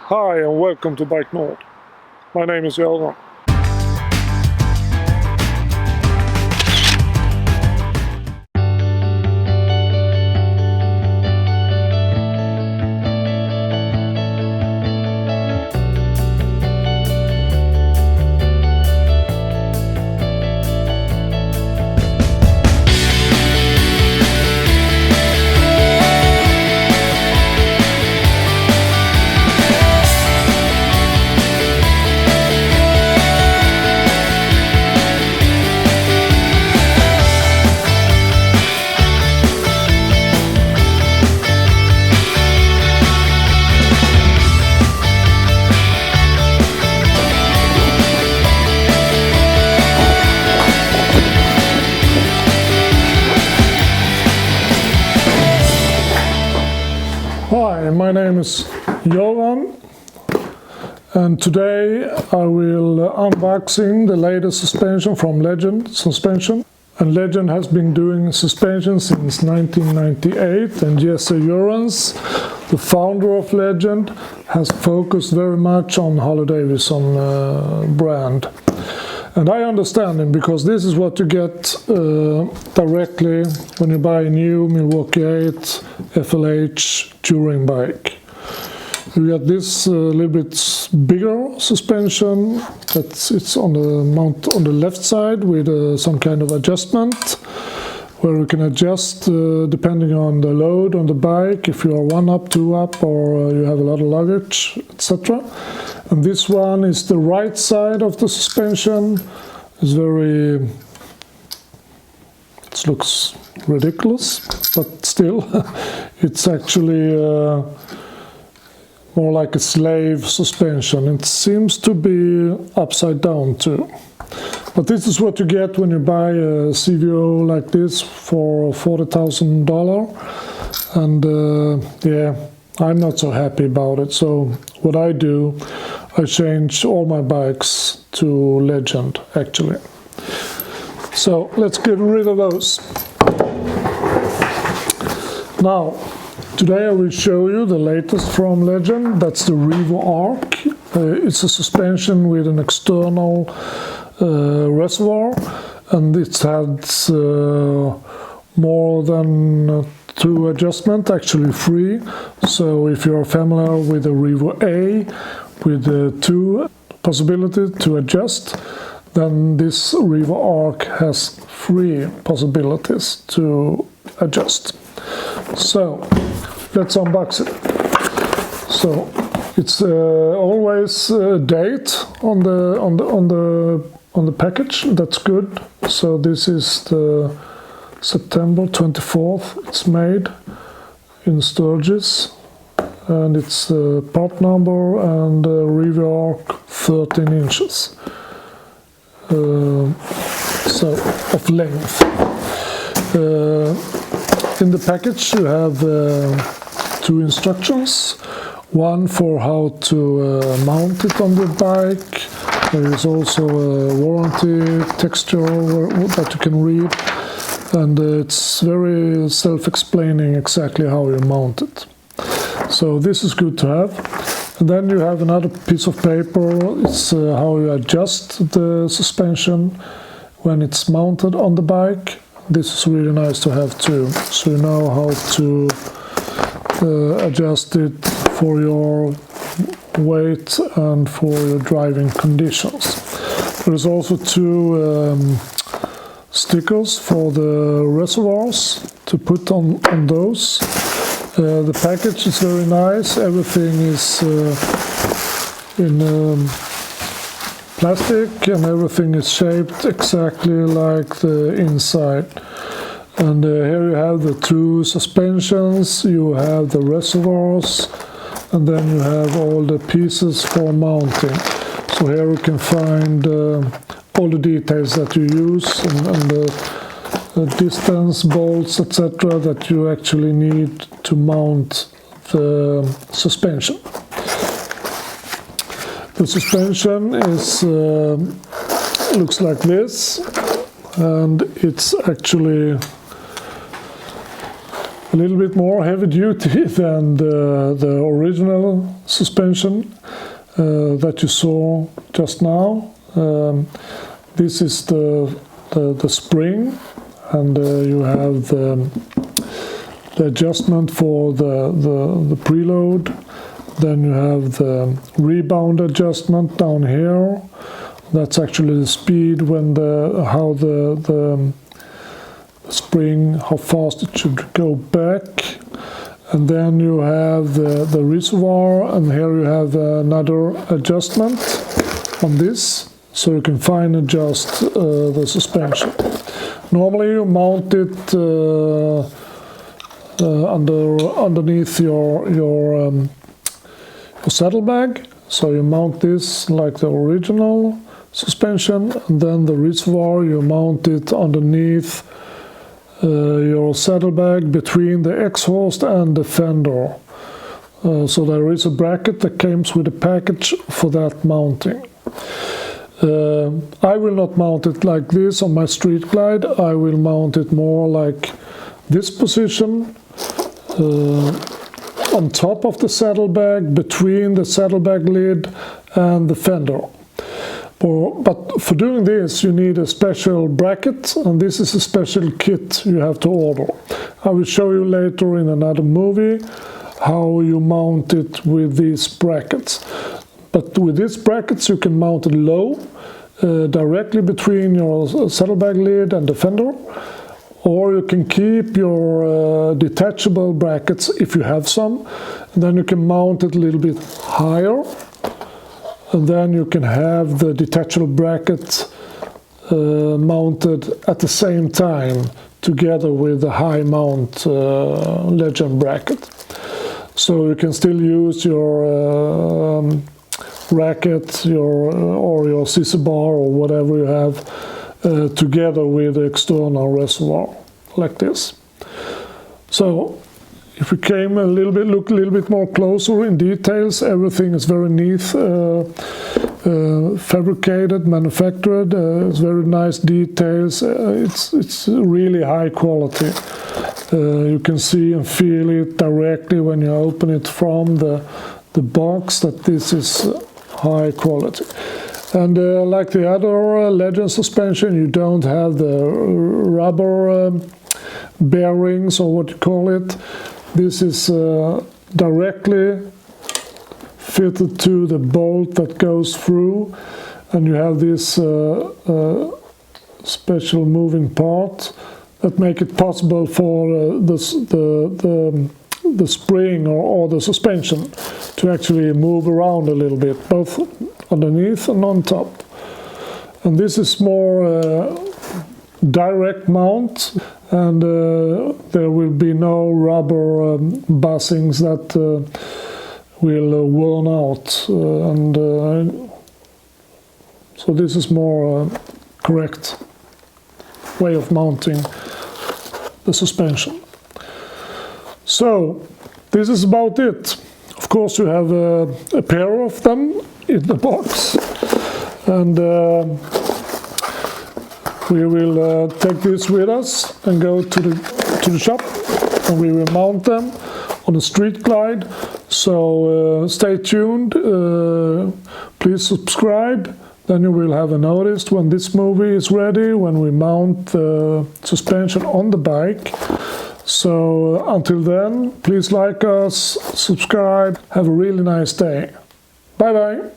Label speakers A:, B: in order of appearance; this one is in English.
A: Hi and welcome to BikeNord. My name is Göran. Hi, my name is Göran, and today I will unboxing the latest suspension from Legend Suspension. And Legend has been doing suspension since 1998, and Jesse Göran, the founder of Legend, has focused very much on Harley-Davidson brand. And I understand him, because this is what you get directly when you buy a new Milwaukee 8 FLH touring bike. You get this little bit bigger suspension. It's on the mount on the left side with some kind of adjustment, where you can adjust depending on the load on the bike, if you are 1 up, 2 up, or you have a lot of luggage, etc. And this one is the right side of the suspension. It's very, it looks ridiculous, but still it's actually more like a slave suspension. It seems to be upside down too. But this is what you get when you buy a CVO like this for $40,000. And yeah, I'm not so happy about it. So what I do, I change all my bikes to Legend actually. So let's get rid of those. Now, today I will show you the latest from Legend. That's the Revo ARC. It's a suspension with an external reservoir, and it has more than 2 adjustments, actually 3. So if you're familiar with the Revo-a with 2 possibilities to adjust, then this Revo ARC has 3 possibilities to adjust. So let's unbox it. So it's always a date on the package. That's good. So this is the September 24th. It's made in Sturgis, and it's part number and Revo ARC 13 inches. So of length. In the package you have 2 instructions. One for how to mount it on the bike. There is also a warranty texture that you can read, and it's very self-explaining exactly how you mount it. So this is good to have. And then you have another piece of paper. It's how you adjust the suspension when it's mounted on the bike. This is really nice to have too, so you know how to adjust it for your weight and for your driving conditions. There is also 2 stickers for the reservoirs to put on those. The package is very nice. Everything is in plastic, and everything is shaped exactly like the inside. And here you have the 2 suspensions, you have the reservoirs, and then you have all the pieces for mounting. So here you can find all the details that you use, and the distance, bolts, etc. that you actually need to mount the suspension. The suspension is looks like this, and it's actually a little bit more heavy duty than the original suspension that you saw just now. This is the spring, and you have the adjustment for the preload. Then you have the rebound adjustment down here. That's actually the speed when how the spring, how fast it should go back. And then you have the reservoir, and here you have another adjustment on this, so you can fine adjust the suspension. Normally you mount it underneath your saddlebag, so you mount this like the original suspension, and then the reservoir you mount it underneath your saddlebag between the exhaust and the fender. So there is a bracket that comes with a package for that mounting. I will not mount it like this on my Street Glide. I will mount it more like this position, on top of the saddlebag, between the saddlebag lid and the fender. But for doing this you need a special bracket, and this is a special kit you have to order. I will show you later in another movie how you mount it with these brackets. But with these brackets you can mount it low, directly between your saddlebag lid and the fender, or you can keep your detachable brackets if you have some, and then you can mount it a little bit higher, and then you can have the detachable bracket mounted at the same time together with the high mount Legend bracket. So you can still use your racket or your scissor bar or whatever you have together with the external reservoir like this. So if we came look a little bit more closer in details, everything is very neat, fabricated, manufactured. It's very nice details. It's really high quality. You can see and feel it directly when you open it from the box that this is high quality. And like the other Legend suspension, you don't have the rubber bearings or what you call it. This is directly fitted to the bolt that goes through, and you have this special moving part that make it possible for the spring or the suspension to actually move around a little bit, both underneath and on top. And this is more direct mount, and there will be no rubber bussings that will worn out, so this is more correct way of mounting the suspension. So this is about it. Of course you have a pair of them in the box, and we will take this with us and go to the shop, and we will mount them on a Street Glide. So stay tuned, please subscribe, then you will have a notice when this movie is ready, when we mount the suspension on the bike. So until then, please like us, subscribe, have a really nice day. Bye bye.